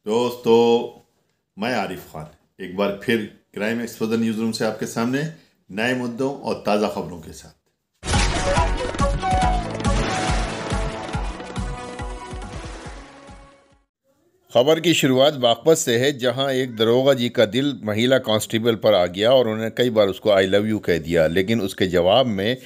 दोस्तों, मैं आरिफ खान एक बार फिर क्राइम एक्सपोजर न्यूज रूम से आपके सामने नए मुद्दों और ताज़ा खबरों के साथ। खबर की शुरुआत बागपत से है, जहां एक दरोगा जी का दिल महिला कांस्टेबल पर आ गया और उन्होंने कई बार उसको आई लव यू कह दिया, लेकिन उसके जवाब में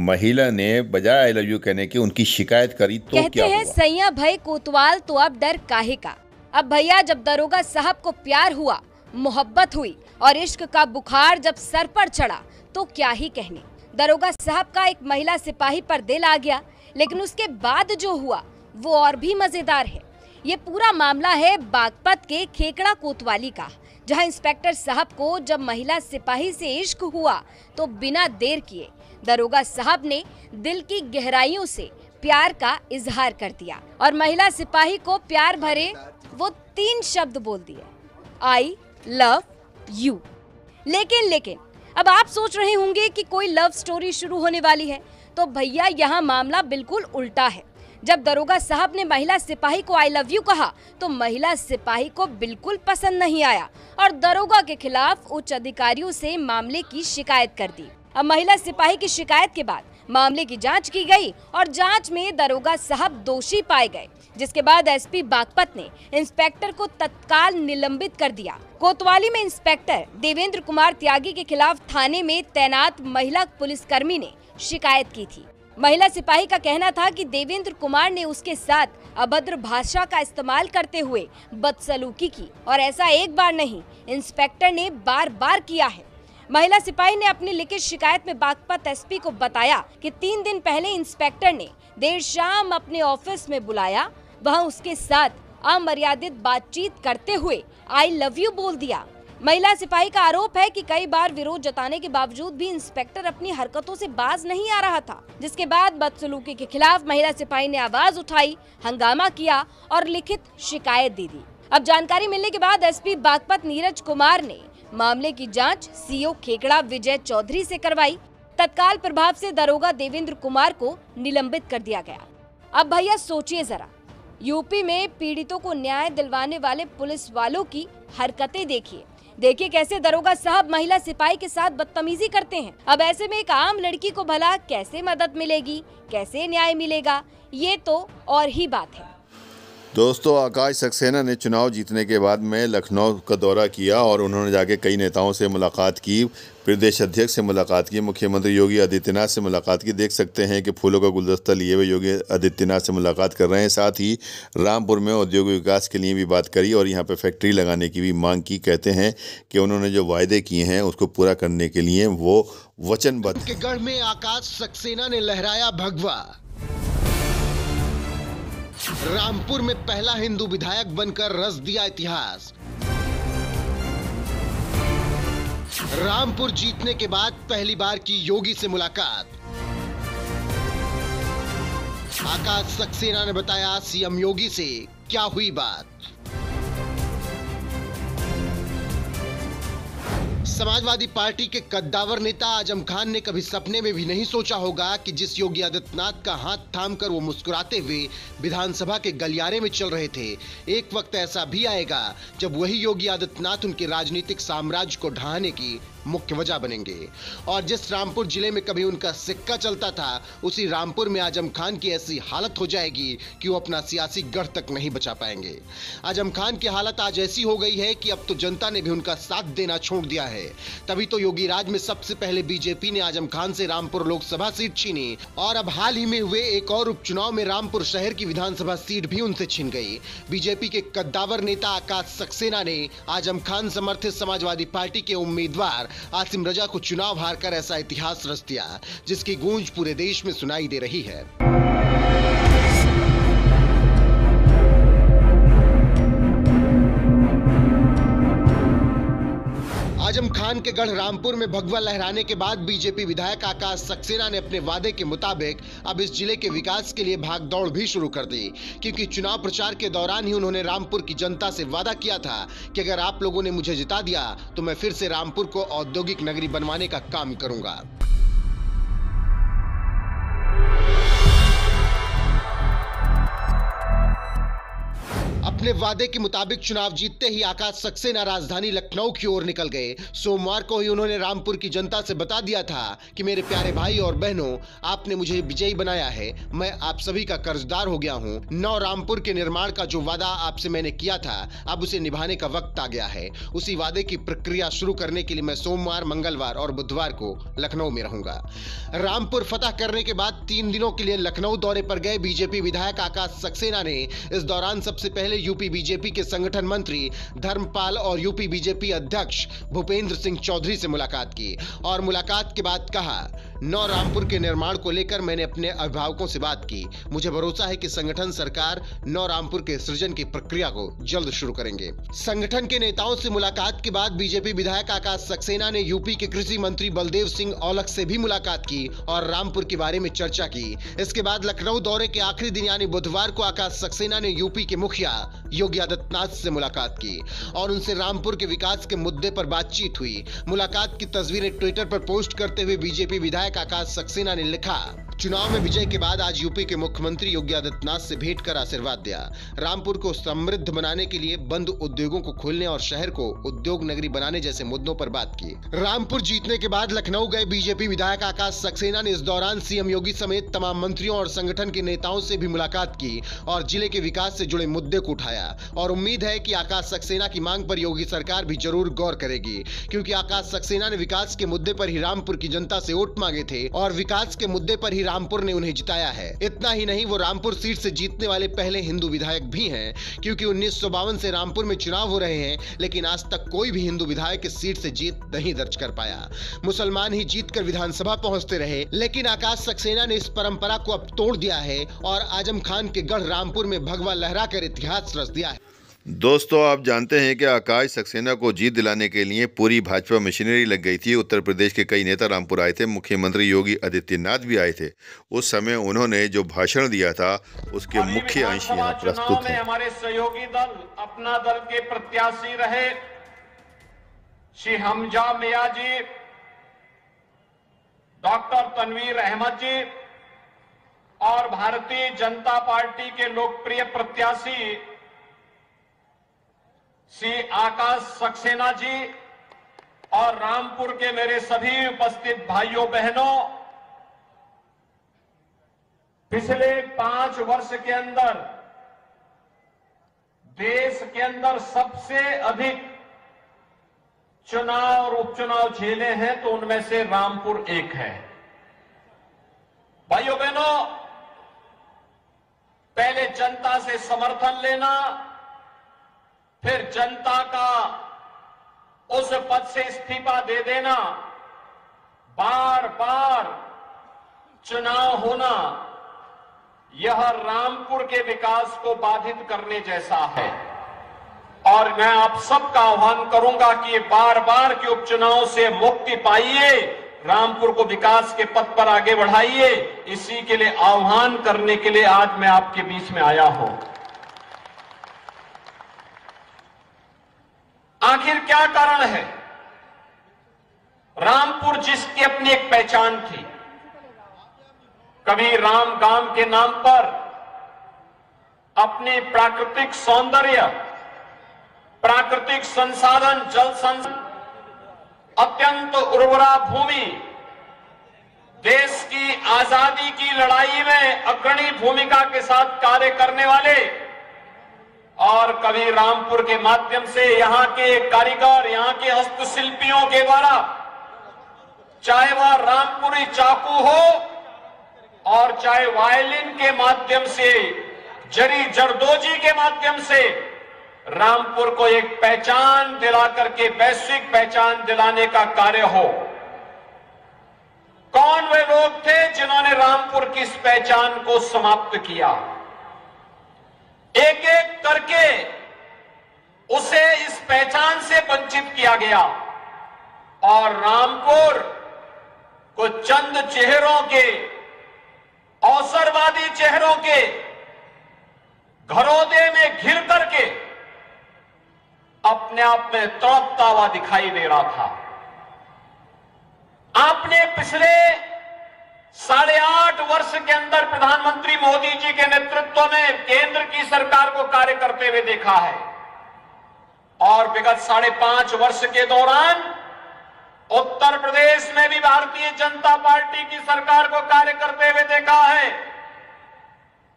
महिला ने बजाय आई लव यू कहने की उनकी शिकायत करी। तो कहते क्या हैं हुआ? सैया भाई कोतवाल तो अब डर काहे का। अब भैया, जब दरोगा साहब को प्यार हुआ, मोहब्बत हुई और इश्क का बुखार जब सर पर चढ़ा तो क्या ही कहने। दरोगा साहब का एक महिला सिपाही पर दिल आ गया, लेकिन उसके बाद जो हुआ वो और भी मजेदार है। ये पूरा मामला है बागपत के खेकड़ा कोतवाली का, जहां इंस्पेक्टर साहब को जब महिला सिपाही से इश्क हुआ तो बिना देर किए दरोगा साहब ने दिल की गहराइयों से प्यार का इजहार कर दिया और महिला सिपाही को प्यार भरे वो 3 शब्द बोल दिए, आई लव यू। लेकिन अब आप सोच रहे होंगे कि कोई लव स्टोरी शुरू होने वाली है, तो भैया यहाँ मामला बिल्कुल उल्टा है। जब दरोगा साहब ने महिला सिपाही को आई लव यू कहा तो महिला सिपाही को बिल्कुल पसंद नहीं आया और दरोगा के खिलाफ उच्च अधिकारियों से मामले की शिकायत कर दी। अब महिला सिपाही की शिकायत के बाद मामले की जांच की गई और जांच में दरोगा साहब दोषी पाए गए, जिसके बाद एसपी बागपत ने इंस्पेक्टर को तत्काल निलंबित कर दिया। कोतवाली में इंस्पेक्टर देवेंद्र कुमार त्यागी के खिलाफ थाने में तैनात महिला पुलिसकर्मी ने शिकायत की थी। महिला सिपाही का कहना था कि देवेंद्र कुमार ने उसके साथ अभद्र भाषा का इस्तेमाल करते हुए बदसलूकी की और ऐसा एक बार नहीं, इंस्पेक्टर ने बार-बार किया है। महिला सिपाही ने अपनी लिखित शिकायत में बागपत एसपी को बताया कि 3 दिन पहले इंस्पेक्टर ने देर शाम अपने ऑफिस में बुलाया, वहां उसके साथ अमर्यादित बातचीत करते हुए आई लव यू बोल दिया। महिला सिपाही का आरोप है कि कई बार विरोध जताने के बावजूद भी इंस्पेक्टर अपनी हरकतों से बाज नहीं आ रहा था, जिसके बाद बदसलूकी के खिलाफ महिला सिपाही ने आवाज उठाई, हंगामा किया और लिखित शिकायत दे दी। अब जानकारी मिलने के बाद एसपी बागपत नीरज कुमार ने मामले की जांच सीओ खेकड़ा विजय चौधरी से करवाई। तत्काल प्रभाव से दरोगा देवेंद्र कुमार को निलंबित कर दिया गया। अब भैया सोचिए जरा, यूपी में पीड़ितों को न्याय दिलवाने वाले पुलिस वालों की हरकतें देखिए कैसे दरोगा साहब महिला सिपाही के साथ बदतमीजी करते हैं। अब ऐसे में एक आम लड़की को भला कैसे मदद मिलेगी, कैसे न्याय मिलेगा, ये तो और ही बात है। दोस्तों, आकाश सक्सेना ने चुनाव जीतने के बाद में लखनऊ का दौरा किया और उन्होंने जाके कई नेताओं से मुलाकात की, प्रदेश अध्यक्ष से मुलाकात की, मुख्यमंत्री योगी आदित्यनाथ से मुलाकात की। देख सकते हैं कि फूलों का गुलदस्ता लिए हुए योगी आदित्यनाथ से मुलाकात कर रहे हैं। साथ ही रामपुर में औद्योगिक विकास के लिए भी बात करी और यहाँ पे फैक्ट्री लगाने की भी मांग की। कहते हैं कि उन्होंने जो वायदे किए हैं उसको पूरा करने के लिए वो वचनबद्ध। के गढ़ में आकाश सक्सेना ने लहराया भगवा। रामपुर में पहला हिंदू विधायक बनकर रच दिया इतिहास। रामपुर जीतने के बाद पहली बार की योगी से मुलाकात। आकाश सक्सेना ने बताया सीएम योगी से क्या हुई बात। समाजवादी पार्टी के कद्दावर नेता आजम खान ने कभी सपने में भी नहीं सोचा होगा कि जिस योगी आदित्यनाथ का हाथ थामकर वो मुस्कुराते हुए विधानसभा के गलियारे में चल रहे थे, एक वक्त ऐसा भी आएगा जब वही योगी आदित्यनाथ उनके राजनीतिक साम्राज्य को ढहाने की मुख्य वजह बनेंगे। और जिस रामपुर जिले में कभी उनका सिक्का चलता था, उसी रामपुर में आजम खान की ऐसी हालत हो जाएगी कि वो अपना सियासी गढ़ तक नहीं बचा पाएंगे। आजम खान की हालत आज ऐसी हो गई है कि अब तो जनता ने भी उनका साथ देना छोड़ दिया है। तभी तो योगी राज में सबसे पहले बीजेपी ने आजम खान से रामपुर लोकसभा सीट छीनी और अब हाल ही में हुए एक और उपचुनाव में रामपुर शहर की विधानसभा सीट भी उनसे छिन गई। बीजेपी के कद्दावर नेता आकाश सक्सेना ने आजम खान समर्थित समाजवादी पार्टी के उम्मीदवार आसिम रजा को चुनाव हारकर ऐसा इतिहास रच दिया जिसकी गूंज पूरे देश में सुनाई दे रही है। आजम खान के गढ़ रामपुर में भगवा लहराने के बाद बीजेपी विधायक आकाश सक्सेना ने अपने वादे के मुताबिक अब इस जिले के विकास के लिए भागदौड़ भी शुरू कर दी, क्योंकि चुनाव प्रचार के दौरान ही उन्होंने रामपुर की जनता से वादा किया था कि अगर आप लोगों ने मुझे जिता दिया तो मैं फिर से रामपुर को औद्योगिक नगरी बनवाने का काम करूंगा। अपने वादे के मुताबिक चुनाव जीतते ही आकाश सक्सेना राजधानी लखनऊ की ओर निकल गए। सोमवार को ही उन्होंने रामपुर की जनता से बता दिया था कि मेरे प्यारे भाई और बहनों, आपने मुझे विजयी बनाया है, मैं आप सभी का कर्जदार हो गया हूं। नौ रामपुर के निर्माण का जो वादा आपसे मैंने किया था, अब उसे निभाने का वक्त आ गया है। उसी वादे की प्रक्रिया शुरू करने के लिए मैं सोमवार, मंगलवार और बुधवार को लखनऊ में रहूंगा। रामपुर फतह करने के बाद 3 दिनों के लिए लखनऊ दौरे पर गए बीजेपी विधायक आकाश सक्सेना ने इस दौरान सबसे पहले यूपी बीजेपी के संगठन मंत्री धर्मपाल और यूपी बीजेपी अध्यक्ष भूपेंद्र सिंह चौधरी से मुलाकात की और मुलाकात के बाद कहा, नौ रामपुर के निर्माण को लेकर मैंने अपने अभिभावकों से बात की। मुझे भरोसा है कि संगठन सरकार नौ रामपुर के सृजन की प्रक्रिया को जल्द शुरू करेंगे। संगठन के नेताओं से मुलाकात के बाद बीजेपी विधायक आकाश सक्सेना ने यूपी के कृषि मंत्री बलदेव सिंह औलख से भी मुलाकात की और रामपुर के बारे में चर्चा की। इसके बाद लखनऊ दौरे के आखिरी दिन यानी बुधवार को आकाश सक्सेना ने यूपी के मुखिया योगी आदित्यनाथ से मुलाकात की और उनसे रामपुर के विकास के मुद्दे पर बातचीत हुई। मुलाकात की तस्वीरें ट्विटर पर पोस्ट करते हुए बीजेपी विधायक आकाश सक्सेना ने लिखा, चुनाव में विजय के बाद आज यूपी के मुख्यमंत्री योगी आदित्यनाथ से भेंट कर आशीर्वाद दिया। रामपुर को समृद्ध बनाने के लिए बंद उद्योगों को खोलने और शहर को उद्योग नगरी बनाने जैसे मुद्दों पर बात की। रामपुर जीतने के बाद लखनऊ गए बीजेपी विधायक आकाश सक्सेना ने इस दौरान सीएम योगी समेत तमाम मंत्रियों और संगठन के नेताओं से भी मुलाकात की और जिले के विकास से जुड़े मुद्दे को उठाया और उम्मीद है कि आकाश सक्सेना की मांग पर योगी सरकार भी जरूर गौर करेगी, क्योंकि आकाश सक्सेना ने विकास के मुद्दे पर ही रामपुर की जनता से वोट मांगे थे और विकास के मुद्दे पर ही रामपुर ने उन्हें जिताया है। इतना ही नहीं, वो रामपुर सीट से जीतने वाले पहले हिंदू विधायक भी हैं, क्योंकि 1952 से रामपुर में चुनाव हो रहे हैं, लेकिन आज तक कोई भी हिंदू विधायक इस सीट से जीत नहीं दर्ज कर पाया। मुसलमान ही जीतकर विधानसभा पहुंचते रहे, लेकिन आकाश सक्सेना ने इस परंपरा को अब तोड़ दिया है और आजम खान के गढ़ रामपुर में भगवा लहराकर इतिहास रच दिया है। दोस्तों, आप जानते हैं कि आकाश सक्सेना को जीत दिलाने के लिए पूरी भाजपा मशीनरी लग गई थी। उत्तर प्रदेश के कई नेता रामपुर आए थे, मुख्यमंत्री योगी आदित्यनाथ भी आए थे। उस समय उन्होंने जो भाषण दिया था उसके मुख्य अंश यहाँ प्रस्तुत हैं। हमारे सहयोगी दल, अपना दल के प्रत्याशी रहे श्री हमजा मियां जी, डॉक्टर तनवीर अहमद जी और भारतीय जनता पार्टी के लोकप्रिय प्रत्याशी श्री आकाश सक्सेना जी और रामपुर के मेरे सभी उपस्थित भाइयों बहनों, पिछले 5 वर्ष के अंदर देश के अंदर सबसे अधिक चुनाव और उपचुनाव झेले हैं तो उनमें से रामपुर एक है। भाइयों बहनों, पहले जनता से समर्थन लेना, फिर जनता का उस पद से इस्तीफा दे देना, बार बार चुनाव होना, यह रामपुर के विकास को बाधित करने जैसा है। और मैं आप सबका आह्वान करूंगा कि ये बार बार के उपचुनाव से मुक्ति पाइए, रामपुर को विकास के पथ पर आगे बढ़ाइए। इसी के लिए आह्वान करने के लिए आज मैं आपके बीच में आया हूं। आखिर क्या कारण है? रामपुर जिसकी अपनी एक पहचान थी, कभी राम गांव के नाम पर अपने प्राकृतिक सौंदर्य, प्राकृतिक संसाधन, जल संसाधन, अत्यंत उर्वरा भूमि, देश की आजादी की लड़ाई में अग्रणी भूमिका के साथ कार्य करने वाले और कभी रामपुर के माध्यम से यहां के कारीगर, यहां के हस्तशिल्पियों के द्वारा, चाहे वह रामपुरी चाकू हो और चाहे वायलिन के माध्यम से, जरी जरदोजी के माध्यम से रामपुर को एक पहचान दिला करके वैश्विक पहचान दिलाने का कार्य हो। कौन वे लोग थे जिन्होंने रामपुर की इस पहचान को समाप्त किया? एक एक करके उसे इस पहचान से वंचित किया गया और रामपुर को चंद चेहरों के, अवसरवादी चेहरों के घरौदे में घिर करके अपने आप में तड़पता हुआ दिखाई दे रहा था। आपने पिछले 8.5 वर्ष के अंदर प्रधानमंत्री मोदी जी के नेतृत्व में केंद्र की सरकार को कार्य करते हुए देखा है और विगत 5.5 वर्ष के दौरान उत्तर प्रदेश में भी भारतीय जनता पार्टी की सरकार को कार्य करते हुए देखा है।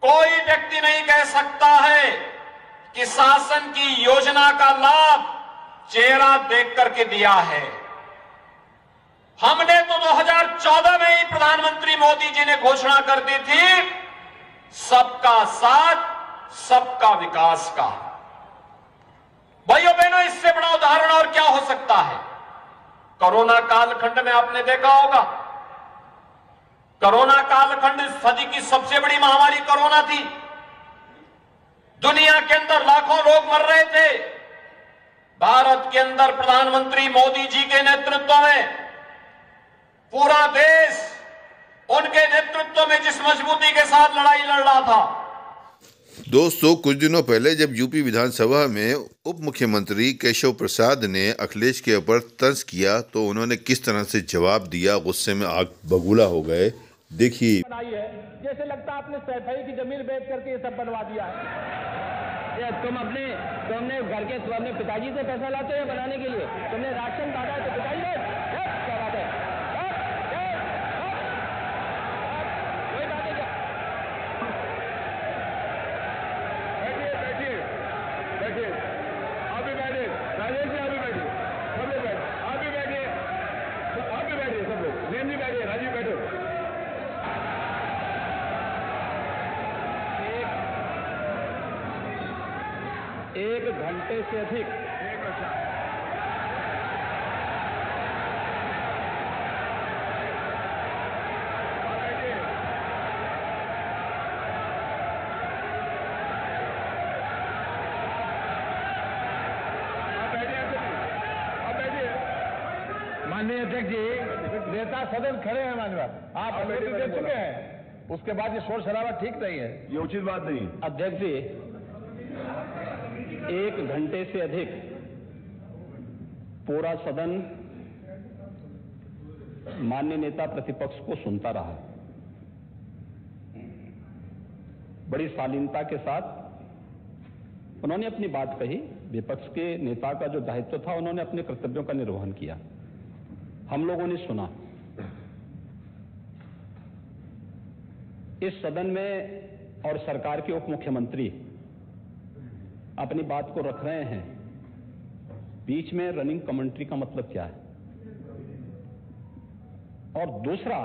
कोई व्यक्ति नहीं कह सकता है कि शासन की योजना का लाभ चेहरा देख करके दिया है। हमने तो 2014 में ही प्रधानमंत्री मोदी जी ने घोषणा कर दी थी सबका साथ सबका विकास का। भाइयों बहनों, इससे बड़ा उदाहरण और क्या हो सकता है। कोरोना कालखंड में आपने देखा होगा, कोरोना कालखंड इस सदी की सबसे बड़ी महामारी कोरोना थी। दुनिया के अंदर लाखों लोग मर रहे थे। भारत के अंदर प्रधानमंत्री मोदी जी के नेतृत्व में पूरा देश उनके नेतृत्व में जिस मजबूती के साथ लड़ाई लड़ रहा था। दोस्तों, कुछ दिनों पहले जब यूपी विधानसभा में उप मुख्यमंत्री केशव प्रसाद ने अखिलेश के ऊपर तंज किया तो उन्होंने किस तरह से जवाब दिया, गुस्से में आग बबूला हो गए। देखिए, जैसे लगता आपने सैफई की जमीन बेच करके ये सब बनवा दिया है। तुमने घर के अपने पिताजी से पैसा लाते हैं बनाने के लिए, तुमने राशन काटा है तो पिताजी क्या बात है। एक घंटे से अधिक माननीय अध्यक्ष जी, नेता सदन खड़े हैं। माननीय आप अनुमति दे चुके हैं, उसके बाद ये शोर शराबा ठीक नहीं है, ये उचित बात नहीं। अध्यक्ष जी, 1 घंटे से अधिक पूरा सदन माननीय नेता प्रतिपक्ष को सुनता रहा। बड़ी शालीनता के साथ उन्होंने अपनी बात कही। विपक्ष के नेता का जो दायित्व था, उन्होंने अपने कर्तव्यों का निर्वहन किया। हम लोगों ने सुना। इस सदन में और सरकार के उप मुख्यमंत्री अपनी बात को रख रहे हैं, बीच में रनिंग कमेंट्री का मतलब क्या है। और दूसरा,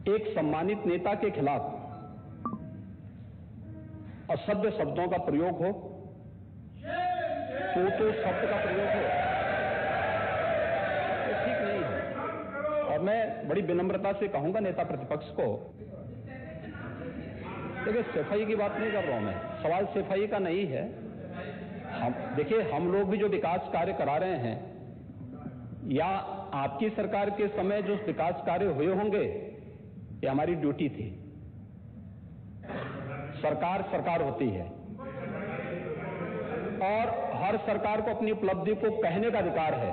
एक सम्मानित नेता के खिलाफ असभ्य शब्दों का प्रयोग हो, तो शब्द का प्रयोग हो, तो ठीक नहीं है। और मैं बड़ी विनम्रता से कहूंगा नेता प्रतिपक्ष को, देखिए सफाई की बात नहीं कर रहा हूं मैं, सवाल सफाई का नहीं है। देखिए हम लोग भी जो विकास कार्य करा रहे हैं, या आपकी सरकार के समय जो विकास कार्य हुए होंगे, ये हमारी ड्यूटी थी। सरकार होती है और हर सरकार को अपनी उपलब्धि को कहने का अधिकार है।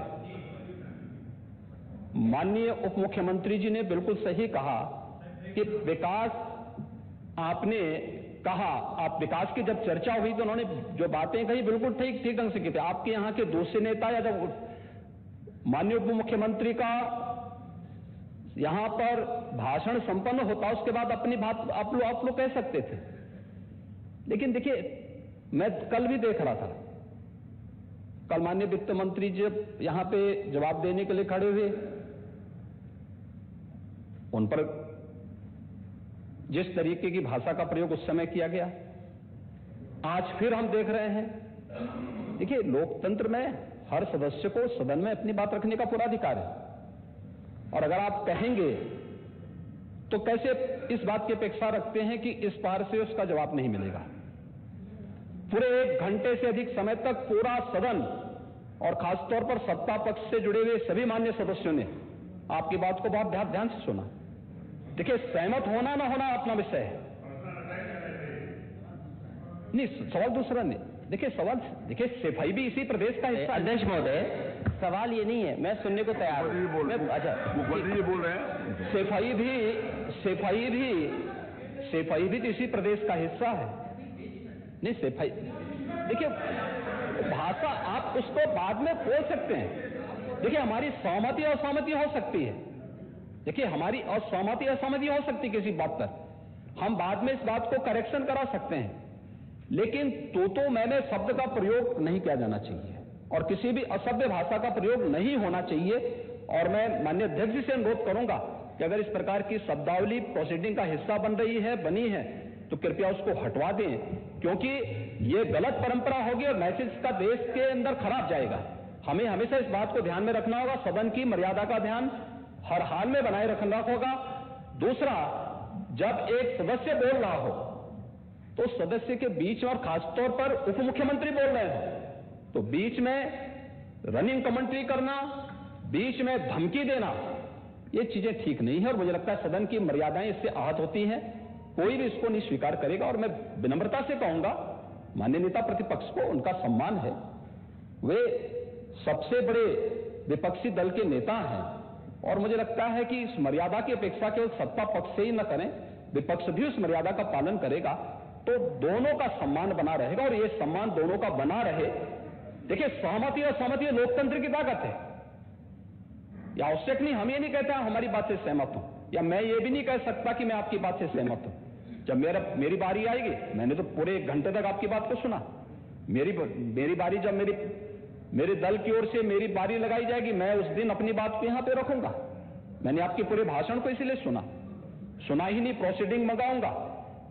माननीय उप मुख्यमंत्री जी ने बिल्कुल सही कहा कि विकास, आपने कहा, आप विकास की जब चर्चा हुई तो उन्होंने जो बातें कही बिल्कुल ठीक ढंग से की थी। आपके यहां के दूसरे नेता या जब माननीय उप मुख्यमंत्री का यहां पर भाषण संपन्न होता, उसके बाद अपनी बात आप लोग कह सकते थे। लेकिन देखिए, मैं कल भी देख रहा था, कल माननीय वित्त मंत्री जब यहां पे जवाब देने के लिए खड़े हुए, उन पर जिस तरीके की भाषा का प्रयोग उस समय किया गया, आज फिर हम देख रहे हैं। देखिए, लोकतंत्र में हर सदस्य को सदन में अपनी बात रखने का पूरा अधिकार है, और अगर आप कहेंगे तो कैसे इस बात की अपेक्षा रखते हैं कि इस पार से उसका जवाब नहीं मिलेगा। पूरे 1 घंटे से अधिक समय तक पूरा सदन और खासतौर पर सत्ता पक्ष से जुड़े हुए सभी मान्य सदस्यों ने आपकी बात को बहुत ध्यान से सुना। देखिए, सहमत होना ना होना अपना विषय है, नहीं सवाल दूसरा नहीं। देखिए सवाल, देखिए सफाई भी इसी प्रदेश का हिस्सा। अध्यक्ष महोदय, सवाल ये नहीं है, मैं सुनने को तैयार हूँ। अच्छा, मुख्यमंत्री जी बोल रहे हैं सेफई भी तो इसी प्रदेश का हिस्सा है। नहीं, सेफई देखिए, भाषा आप उसको बाद में बोल सकते हैं। देखिए, हमारी सहमति असहमति हो सकती है। देखिए, हमारी असहमति असहमति हो सकती है किसी बात पर, हम बाद में इस बात को करेक्शन करा सकते हैं, लेकिन तो मैंने शब्द का प्रयोग नहीं किया जाना चाहिए और किसी भी असभ्य भाषा का प्रयोग नहीं होना चाहिए। और मैं माननीय अध्यक्ष जी से अनुरोध करूंगा कि अगर इस प्रकार की शब्दावली प्रोसीडिंग का हिस्सा बनी है तो कृपया उसको हटवा दें, क्योंकि ये गलत परंपरा होगी और मैसेज का देश के अंदर खराब जाएगा। हमें हमेशा इस बात को ध्यान में रखना होगा, सदन की मर्यादा का ध्यान हर हाल में बनाए रखना होगा। दूसरा, जब एक सदस्य बोल रहा हो तो सदस्य के बीच में, और खासतौर पर उप मुख्यमंत्री बोल रहे हो तो बीच में रनिंग कमेंट्री करना, बीच में धमकी देना, ये चीजें ठीक नहीं है और मुझे लगता है सदन की मर्यादाएं इससे आहत होती हैं। कोई भी इसको नहीं स्वीकार करेगा और मैं विनम्रता से कहूंगा माननीय नेता प्रतिपक्ष को, उनका सम्मान है, वे सबसे बड़े विपक्षी दल के नेता हैं और मुझे लगता है कि इस मर्यादा की अपेक्षा केवल सत्ता पक्ष से ही न करें, विपक्ष भी उस मर्यादा का पालन करेगा तो दोनों का सम्मान बना रहेगा और ये सम्मान दोनों का बना रहे। देखिए, सहमति और सहमति लोकतंत्र की ताकत है, या आवश्यक नहीं, हम ये नहीं कहते हमारी बात से सहमत हूं, या मैं ये भी नहीं कह सकता कि मैं आपकी बात से सहमत हूं। जब मेरी बारी आएगी, मैंने तो पूरे 1 घंटे तक आपकी बात को सुना, मेरी बारी जब मेरे दल की ओर से मेरी बारी लगाई जाएगी, मैं उस दिन अपनी बात को यहां पे रखूंगा। मैंने आपके पूरे भाषण को इसीलिए सुना ही नहीं, प्रोसीडिंग मंगाऊंगा,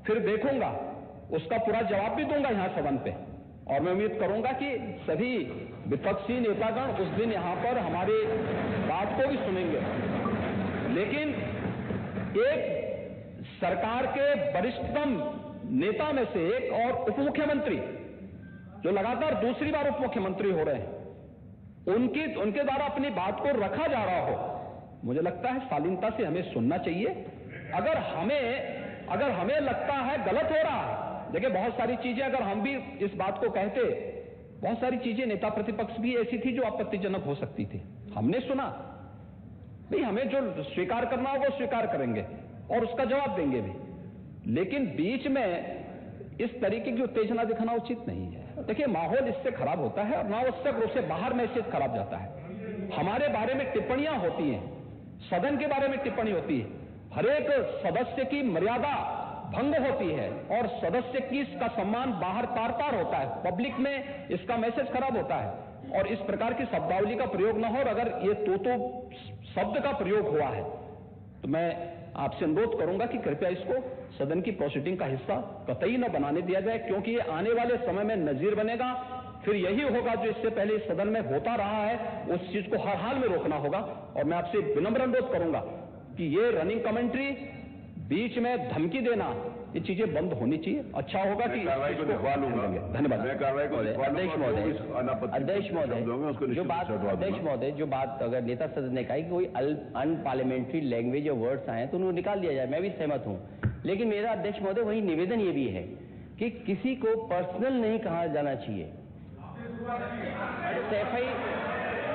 फिर देखूंगा, उसका पूरा जवाब भी दूंगा यहां सदन पे और मैं उम्मीद करूंगा कि सभी विपक्षी नेतागण उस दिन यहां पर हमारी बात को भी सुनेंगे। लेकिन एक सरकार के वरिष्ठतम नेता में से एक और उप मुख्यमंत्री जो लगातार दूसरी बार उप मुख्यमंत्री हो रहे हैं, उनके द्वारा अपनी बात को रखा जा रहा हो, मुझे लगता है शालीनता से हमें सुनना चाहिए। अगर हमें लगता है गलत हो रहा है, देखिए बहुत सारी चीजें अगर हम भी इस बात को कहते, बहुत सारी चीजें नेता प्रतिपक्ष भी ऐसी थी जो आपत्तिजनक हो सकती थी, हमने सुना, नहीं, हमें जो स्वीकार करना होगा वो स्वीकार करेंगे और उसका जवाब देंगे भी, लेकिन बीच में इस तरीके की उत्तेजना दिखाना उचित नहीं है। देखिए, माहौल इससे खराब होता है और अनावश्यक रूप से बाहर मैसेज खराब जाता है। हमारे बारे में टिप्पणियां होती हैं, सदन के बारे में टिप्पणी होती है, हर एक सदस्य की मर्यादा भंग होती है और सदस्य की इसका सम्मान बाहर तार तार होता है, पब्लिक में इसका मैसेज खराब होता है और इस प्रकार की शब्दावली का प्रयोग न हो। और अगर ये तो शब्द का प्रयोग हुआ है तो मैं आपसे अनुरोध करूंगा कि कृपया इसको सदन की प्रोसीडिंग का हिस्सा कतई न बनाने दिया जाए, क्योंकि ये आने वाले समय में नजीर बनेगा। फिर यही होगा जो इससे पहले इस सदन में होता रहा है, उस चीज को हर हाल में रोकना होगा। और मैं आपसे विनम्र अनुरोध करूंगा कि ये रनिंग कमेंट्री, बीच में धमकी देना, ये चीजें बंद होनी चाहिए। अच्छा होगा कि कार्रवाई को दिखवा लूंगा। धन्यवाद। अध्यक्ष महोदय, जो बात अगर नेता सदन ने कहा कि कोई अनपार्लियामेंट्री लैंग्वेज या वर्ड्स आए तो उनको निकाल दिया जाए, मैं भी सहमत हूं, लेकिन मेरा अध्यक्ष महोदय वही निवेदन ये भी है कि किसी को पर्सनल नहीं कहा जाना चाहिए। सैफई,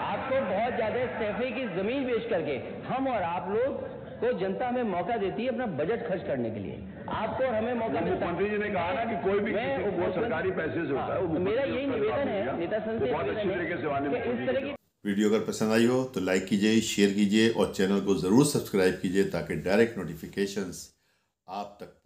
आपको बहुत ज्यादा सैफई की जमीन बेच करके हम और आप लोग को जनता हमें मौका देती है अपना बजट खर्च करने के लिए, आपको और हमें मौका मिलता है। मुख्यमंत्री जी ने कहा ना कि कोई भी वो सरकारी पैसे से होता है। मेरा यही निवेदन है नेता सदन से, बहुत अच्छी तरीके से इस तरह की वीडियो अगर पसंद आई हो तो लाइक कीजिए, शेयर कीजिए और चैनल को ज़रूर सब्सक्राइब कीजिए ताकि डायरेक्ट नोटिफिकेशंस आप तक